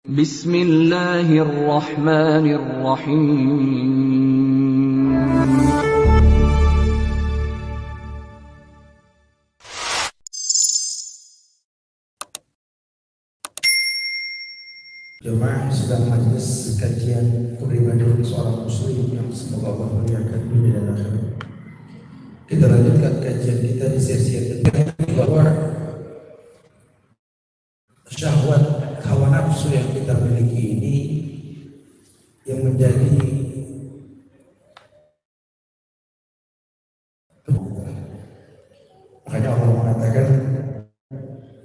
Bismillahirrahmanirrahim. Jemaah sedang majelis kajian kepribadian seorang muslim yang semoga Allah muliakan dunia dan akhirat. Kita lanjutkan kajian kita di sesi yang ketiga, bahwa syahwat hawa nafsu yang kita miliki ini yang menjadi makanya Allah mengatakan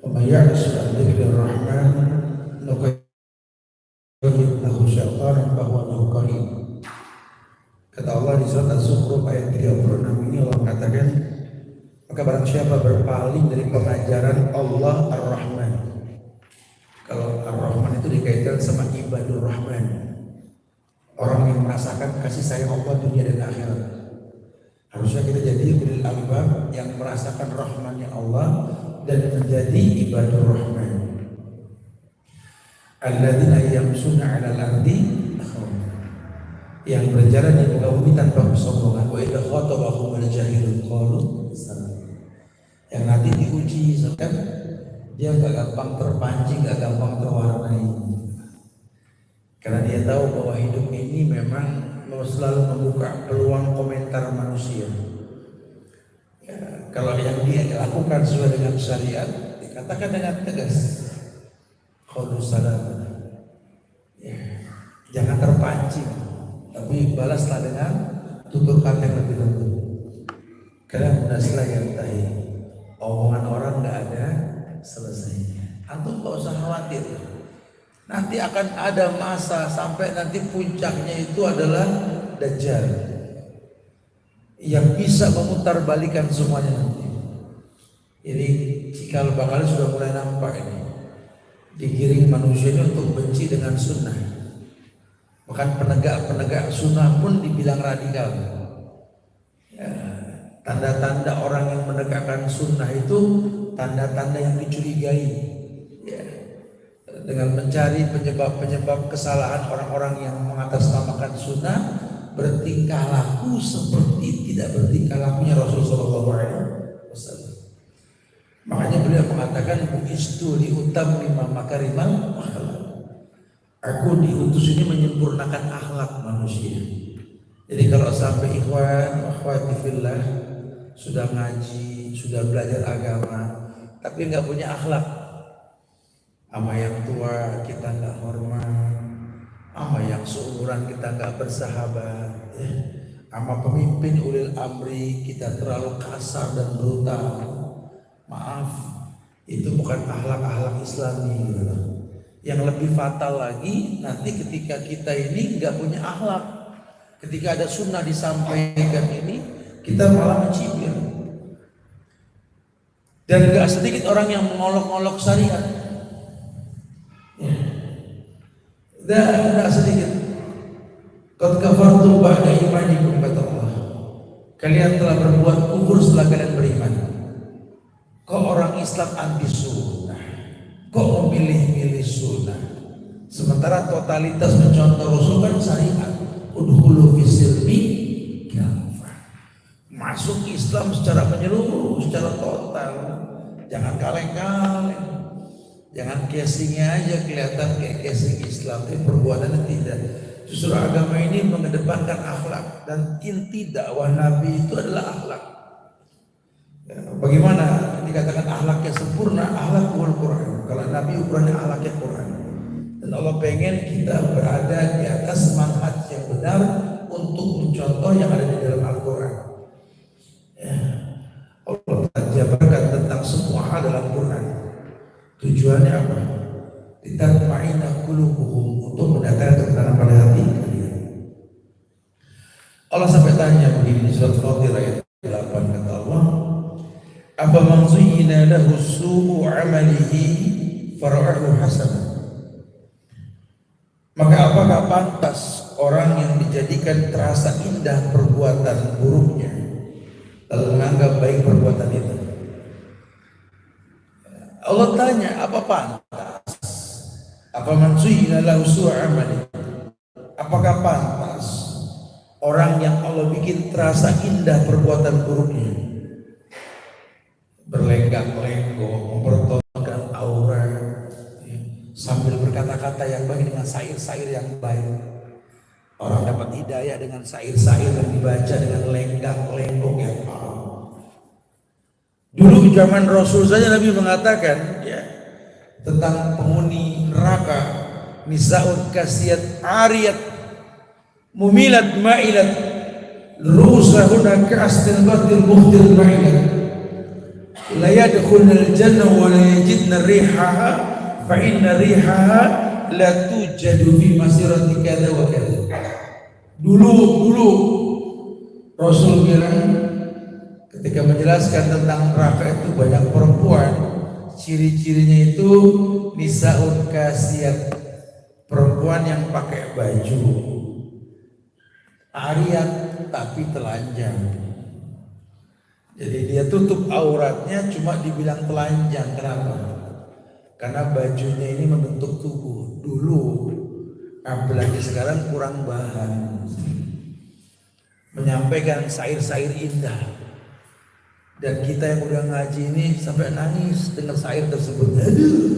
"Mayya'ish an dzikrir rahman nuqayyid syaitan bahwa lahu qarin." Kata Allah di surat Az-Zukhruf ayat 36 ini, Allah mengatakan, maka barang siapa berpaling dari pengajaran Allah Ar-Rahman. Kalau Ar-Rahman itu dikaitkan sama ibadur Rahman, orang yang merasakan kasih sayang Allah dunia dan akhirat. Harusnya kita jadi ulil albab yang merasakan rahmannya Allah dan menjadi ibadur Rahman. Alladzina yamshuna 'alal ardi yang berjalan di muka bumi tanpa kesombongan. Wa idza khatabahumul jahilun qalu salam. Yang nanti diuji kan dia gak gampang terpancing, gak gampang terwarnai, karena dia tahu bahwa hidup ini memang selalu membuka peluang komentar manusia. Ya, kalau yang dia lakukan sesuai dengan syariat dikatakan dengan tegas qalu salam, ya, jangan terpancing, tapi balaslah dengan tutur kata yang lebih lembut. Karena munaslah yang tahi, omongan orang nggak ada selesainya. Antum nggak usah khawatir, nanti akan ada masa sampai nanti puncaknya itu adalah Dajjal yang bisa memutarbalikan semuanya nanti. Ini cikal bakal sudah mulai nampak ini, digiring manusianya untuk benci dengan sunnah. Bahkan penegak sunnah pun dibilang radikal. Ya, tanda-tanda orang yang menegakkan sunnah itu tanda-tanda yang dicurigai. Ya, dengan mencari penyebab kesalahan orang-orang yang mengatasnamakan sunnah, bertingkah laku seperti tidak bertingkah lakunya Rasulullah SAW. Makanya beliau mengatakan bu'istu liutammima makarimal akhlaq. Aku diutus ini menyempurnakan akhlak manusia. Jadi kalau sampai ikhwan akhwati fillah sudah ngaji, sudah belajar agama, tapi nggak punya akhlak, sama yang tua kita nggak hormat, sama yang seumuran kita nggak bersahabat, ya, sama pemimpin ulil amri kita terlalu kasar dan brutal, maaf, itu bukan akhlak-akhlak Islami gitu. Yang lebih fatal lagi nanti ketika kita ini nggak punya akhlak, ketika ada sunnah disampaikan ini kita malah mencibir. Dan nggak sedikit orang yang mengolok-olok syariat, ya. Dan nggak sedikit. Qad kafartum ba'da imanikum, kata Allah. Kalian telah berbuat kufur setelah kalian beriman. Kok orang Islam anti sunnah? Kok memilih-milih sunnah? Sementara totalitas mencontoh Rasul kan syariat. Udhulu fisilmi kafah. Masuk Islam secara menyeluruh, secara total. Jangan kaleng-kaleng. Jangan casingnya aja kelihatan kayak casing Islam, tapi perbuatannya tidak. Justru agama ini mengedepankan akhlak, dan inti dakwah Nabi itu adalah akhlak. Ya, bagaimana dikatakan akhlaknya sempurna? Akhlakul Quran. Kalau Nabi ukurannya akhlaknya Quran. Dan Allah pengen kita berada di atas manhaj yang benar untuk mencontoh yang ada di dalam Al-Quran. Ya. Allah jabarkan tentang semua hal dalam Quran. Tujuannya apa? Litatma'inna qulubuhum, untuk mendatangkan ketenangan pada hati kalian. Allah sampai tanya begini di surat Fatir ayat 8, kata Allah, apa man zuyyina lahu su'u 'amalihi fara'ahu hasanah. Maka apakah pantas orang yang dijadikan terasa indah perbuatan buruknya lalu menganggap baik perbuatan itu? Allah tanya, apa pantas? Afaman zuyyina lahu su'u amali. Apakah pantas orang yang Allah bikin terasa indah perbuatan buruknya, berlenggak-lenggok, mempertontonkan aura, sambil berkata-kata yang baik dengan syair-syair yang baik. Orang dapat hidayah dengan syair-syair yang dibaca dengan lenggak-lenggok yang haram. Dulu zaman Rasul saja Nabi mengatakan tentang penghuni neraka, nisaun kasiyat ariyat mumilat ma'ilat rusahuna ka'astil batil muhtil ma'ilat la yadkhulul jannah wa la yajidna rihaha fa inna rihaha la tujadu fi masirati kadza wa kadza. Dulu Rasul bilang ketika menjelaskan tentang neraka itu banyak perempuan, ciri-cirinya itu nisaun kasiyat, perempuan yang pakai baju ariyat tapi telanjang. Jadi dia tutup auratnya cuma dibilang telanjang. Kenapa? Karena bajunya ini membentuk tubuh. Dulu, apalagi sekarang kurang bahan, menyampaikan syair-syair indah. Dan kita yang udah ngaji ini sampai nangis dengar syair tersebut. Aduh,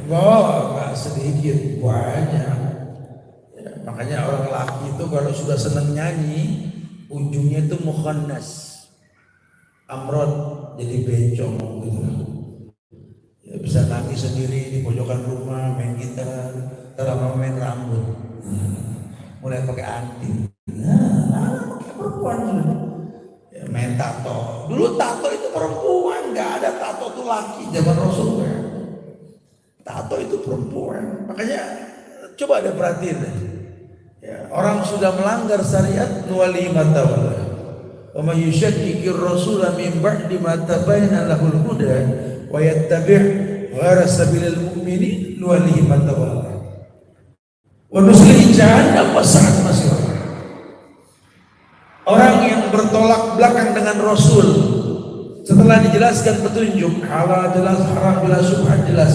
nggak sedikit, banyak. Makanya orang laki itu kalau sudah senang nyanyi, ujungnya itu mukhannas, amrod, jadi bencong gitu. Bisa nangis sendiri di pojokan rumah, main gitar, terlalu main rambut, mulai pakai anting, pakai perempuan, main tato. Dulu tato itu perempuan, nggak ada tato itu laki zaman Rasul. Tato itu perempuan. Makanya coba ada perhatiin deh. Orang sudah melanggar syariat, nuwali mata wala. Wa may yushakkikir rasula min ba'di ma tabayyana lahul huda wa yattabi' ghayra sabilil mu'minin nuwali mata wala. Wa nuslihi jahannam wa sa'at masir. Orang yang bertolak belakang dengan Rasul setelah dijelaskan petunjuk halal jelas, haram jelas, syubhat jelas,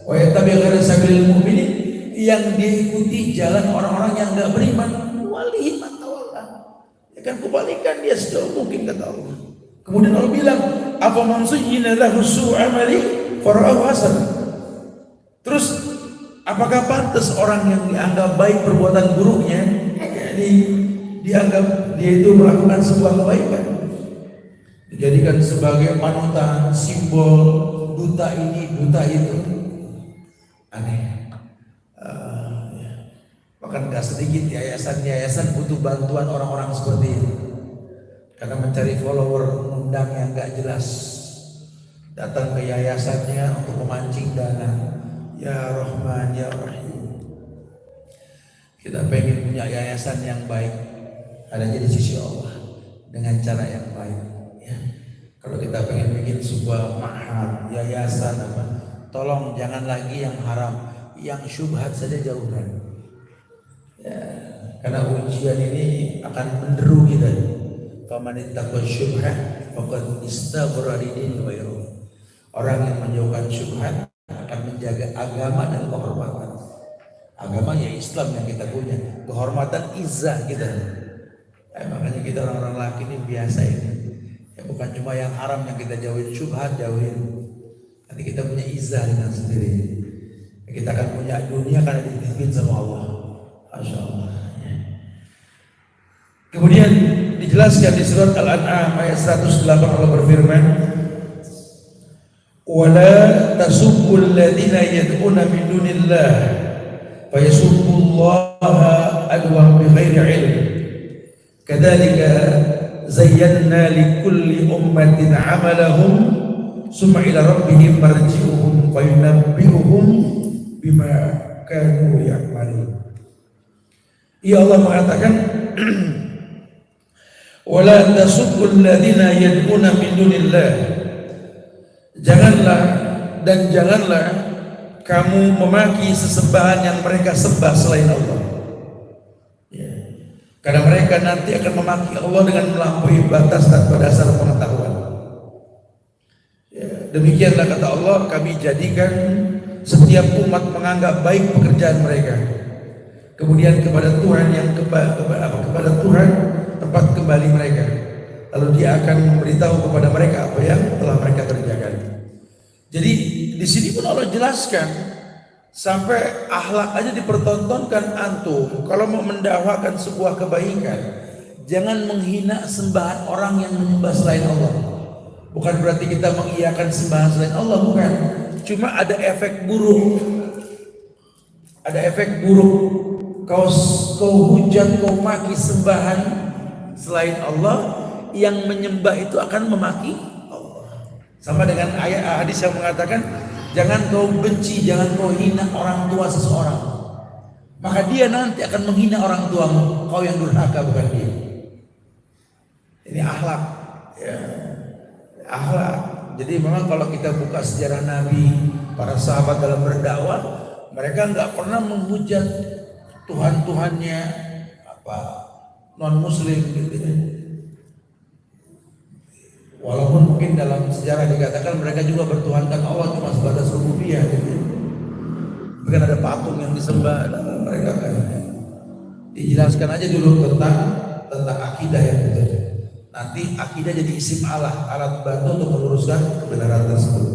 wa yattabi' ghayra sabilil mu'minin, yang diikuti jalan orang-orang yang enggak beriman, walihi matawalla, akan kebalikan dia sejauh mungkin, kata Allah. Kemudian Allah bilang, afaman zuyyina lahu su'u amali fara'ahu hasan. Terus apakah pantas orang yang dianggap baik perbuatan buruknya, yakni dianggap dia itu melakukan sebuah kebaikan, dijadikan sebagai panutan, simbol, duta ini, duta itu? Aneh. Bahkan gak sedikit yayasan-yayasan butuh bantuan orang-orang seperti ini, karena mencari follower, undang yang gak jelas, datang ke yayasannya untuk memancing dana. Ya Rahman, Ya Rahim, kita pengen punya yayasan yang baik, adanya di sisi Allah dengan cara yang baik. Kalau kita pengen bikin sebuah ma'had, yayasan apa, tolong jangan lagi yang haram, yang syubhat saja jauhkan. Karena ujian ini akan menderu kita. Faman ittaqa syubhat faqad istabra lidin ghairu. Orang yang menjauhkan syubhat akan menjaga agama dan kehormatan. Agama ya Islam yang kita punya, kehormatan izzah kita. Makanya kita orang-orang laki ini biasa ini. Bukan cuma yang haram yang kita jauhin, syubhat jauhin. Nanti kita punya izzah dengan sendiri. Kita akan punya dunia karena dititipin sama Allah. Masya Allah. Kemudian dijelaskan di surat Al-An'am ayat 108, Allah berfirman, "Wala tasubbul ladzina yad'una min dunillah fa yasubbullaha adwan bighairi ilm. Kadzalika zayyana likulli ummatin 'amalahum summa ila rabbihim marji'uhum fa yunabbi'uhum bima kanu ya'malun." Ya Allah mengatakan, wala tasubbul ladzina yad'una min dunillah. Janganlah kamu memaki sesembahan yang mereka sembah selain Allah. Karena mereka nanti akan memaki Allah dengan melampaui batas tanpa dasar pengetahuan. Demikianlah kata Allah, kami jadikan Setiap umat menganggap baik pekerjaan mereka. Kemudian kepada Tuhan kepada Tuhan tempat kembali mereka. Lalu dia akan memberitahu kepada mereka apa yang telah mereka kerjakan. Jadi di sini pun Allah jelaskan sampai akhlak aja dipertontonkan antum. Kalau mau mendakwakan sebuah kebaikan, jangan menghina sembahan orang yang menyembah selain Allah. Bukan berarti kita mengiyakan sembahan selain Allah, bukan. Cuma ada efek buruk. Ada efek buruk. Kau hujat, kau maki sembahan selain Allah, yang menyembah itu akan memaki Allah. Sama dengan ayat hadis yang mengatakan, jangan kau benci, jangan kau hina orang tua seseorang, maka dia nanti akan menghina orang tuamu. Kau yang durhaka, bukan dia. Ini akhlak, ya. Akhlak. Jadi memang kalau kita buka sejarah Nabi, para sahabat dalam berdakwah, mereka nggak pernah menghujat Tuhan-Tuhannya non Muslim gitu ya. Walaupun mungkin dalam sejarah dikatakan mereka juga bertuhankan Allah cuma sebatas rububiyah gitu. Bukan ada patung yang disembah, mereka kan. Dijelaskan aja dulu tentang akidah yang betul. Nanti akidah jadi isim alat bantu untuk meluruskan kebenaran tersebut.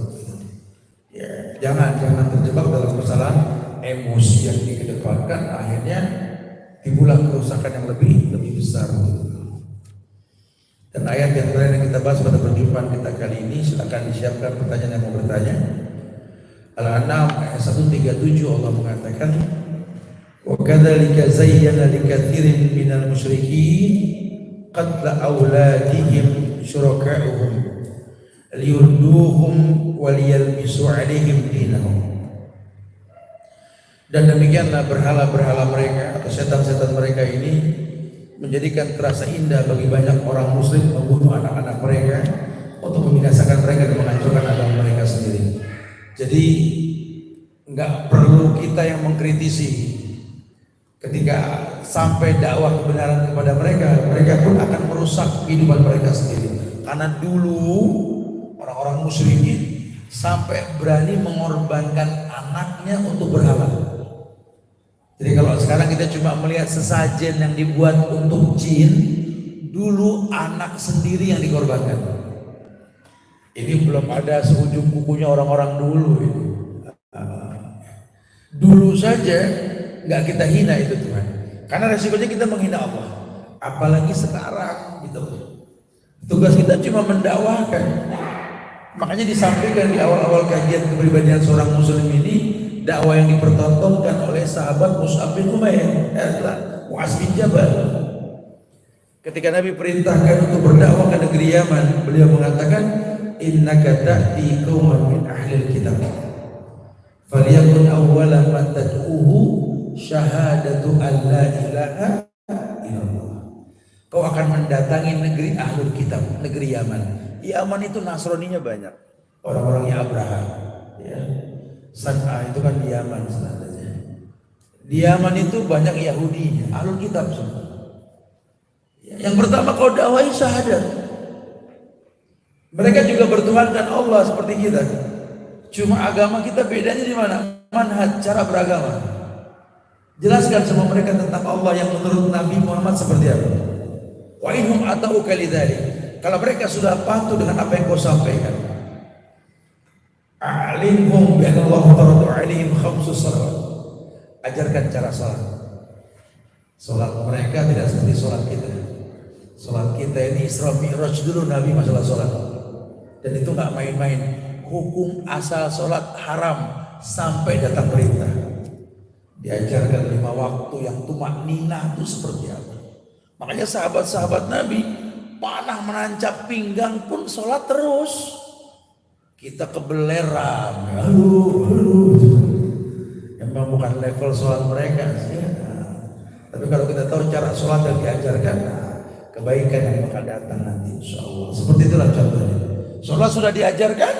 Ya, jangan terjebak dalam kesalahan emosi yang dikedepankan, akhirnya timbullah kerusakan yang lebih besar. Dan ayat yang terakhir yang kita bahas pada perjumpaan kita kali ini, silakan disiapkan pertanyaan yang mau bertanya. Al-An'am ayat 137 Allah mengatakan, wa kadzalika zayyana likatsirin minal musyrikin qatla auladihim syuraka'uhum liyurduhum waliyalbisu 'alaihim dinahum. Dan demikianlah berhala-berhala mereka atau setan-setan mereka ini menjadikan terasa indah bagi banyak orang muslim membunuh anak-anak mereka untuk membinasakan mereka dan menghancurkan agama mereka sendiri. Jadi nggak perlu kita yang mengkritisi ketika sampai dakwah kebenaran kepada mereka pun akan merusak kehidupan mereka sendiri. Karena dulu orang-orang musyrikin sampai berani mengorbankan anaknya untuk berhala. Jadi kalau sekarang kita cuma melihat sesajen yang dibuat untuk jin, dulu anak sendiri yang dikorbankan. Ini belum ada seujung kukunya orang-orang dulu ini. Dulu saja nggak kita hina itu Tuhan, karena resikonya kita menghina Allah. Apalagi sekarang gitu. Tugas kita cuma mendakwahkan. Makanya disampaikan di awal-awal kajian kepribadian seorang muslim ini, dakwah yang dipertontonkan oleh sahabat Mus'ab bin Umair adalah Mu'az bin Jabal. Ketika Nabi perintahkan untuk berdakwah ke negeri Yaman, beliau mengatakan, innaka ta'ti qauman min ahlil kitab falyakun awwala ma tad'uhu syahadatu an la ilaha illallah. Kau akan mendatangi negeri ahlul kitab, negeri Yaman. Yaman itu Nasraninya banyak, orang-orangnya Abraham ya. San'a itu kan di Yaman sebenarnya. Di Yaman itu banyak Yahudinya, ahlul kitab semua. Yang pertama kau dakwahi syahadat. Mereka juga bertuhankan Allah seperti kita. Cuma agama kita bedanya di mana? Manhaj, cara beragama. Jelaskan sama mereka tentang Allah yang menurut Nabi Muhammad seperti apa. Wa inhum ata'uka lidzalik. Kalau mereka sudah patuh dengan apa yang kau sampaikan, a'limhum bi anna Allah farada 'alaihim khamsus salawat. Ajarkan cara salat. Salat mereka tidak seperti salat kita. Salat kita ini Isra Mi'raj dulu Nabi masalah salat. Dan itu enggak main-main. Hukum asal salat haram sampai datang perintah. Diajarkan 5 waktu yang tumakninah itu seperti apa. Makanya sahabat-sahabat Nabi panah menancap pinggang pun sholat terus. Kita kebelerang, emang bukan level sholat mereka sih. Tapi kalau kita tahu cara sholat yang diajarkan, kebaikan yang bakal datang nanti insya Allah. Seperti itulah contohnya. Sholat sudah diajarkan,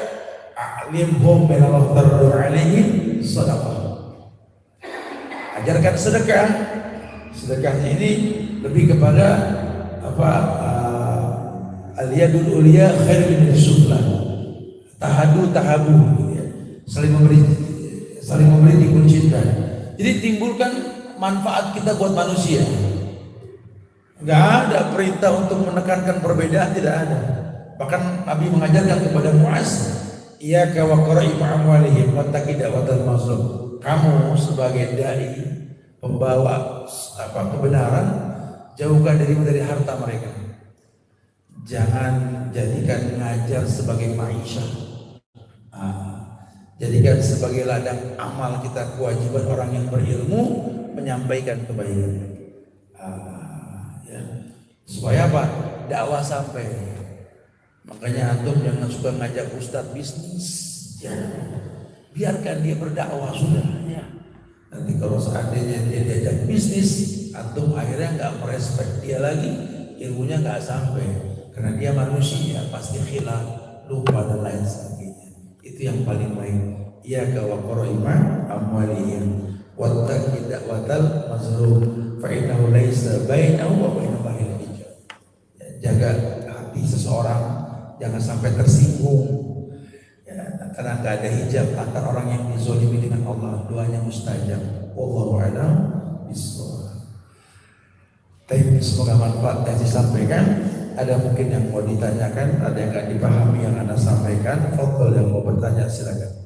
alimhum min Allah tardu alaihim sadaqah. Ajarkan sedekah. Sedekahnya ini lebih kepada apa? Al-yadul uliya khairun min as-sufla. Tahabu gitu ya. Saling memberi Saling memberi timbul cinta. Jadi timbulkan manfaat kita buat manusia. Gak ada perintah untuk menekankan perbedaan, tidak ada. Bahkan Nabi mengajarkan kepada Muaz, iyyaka wa qara'i amwalihim wattaqi da'watal mazlum. Kamu sebagai dai, pembawa kebenaran, jauhkan dirimu dari harta mereka. Jangan jadikan ngajar sebagai maisha. Jadikan sebagai ladang amal kita, kewajiban orang yang berilmu menyampaikan kebaikan. Ya. Supaya apa? Dakwah sampai. Makanya antum jangan suka ngajak ustadz bisnis. Ya. Biarkan dia berdakwah sudah. Ya. Nanti kalau seandainya dia diajak bisnis, antum akhirnya nggak merespek dia lagi, ilmunya nggak sampai. Karena dia manusia, pasti khilaf, lupa dan lain sebagainya. Itu yang paling baik. Iyyaka wa qara'a amwalihim wattaqi da'watal mazlum fa innahu laisa bainahu wa bainallahi hijab. Jaga hati seseorang jangan sampai tersinggung. Ya, karena nggak ada hijab antara orang yang dizolimi dengan Allah, doanya mustajab. Wallahu a'lam bishawab. Tapi semoga manfaat yang disampaikan. Ada mungkin yang mau ditanyakan, ada yang nggak dipahami yang Anda sampaikan. Fadhol yang mau bertanya silakan.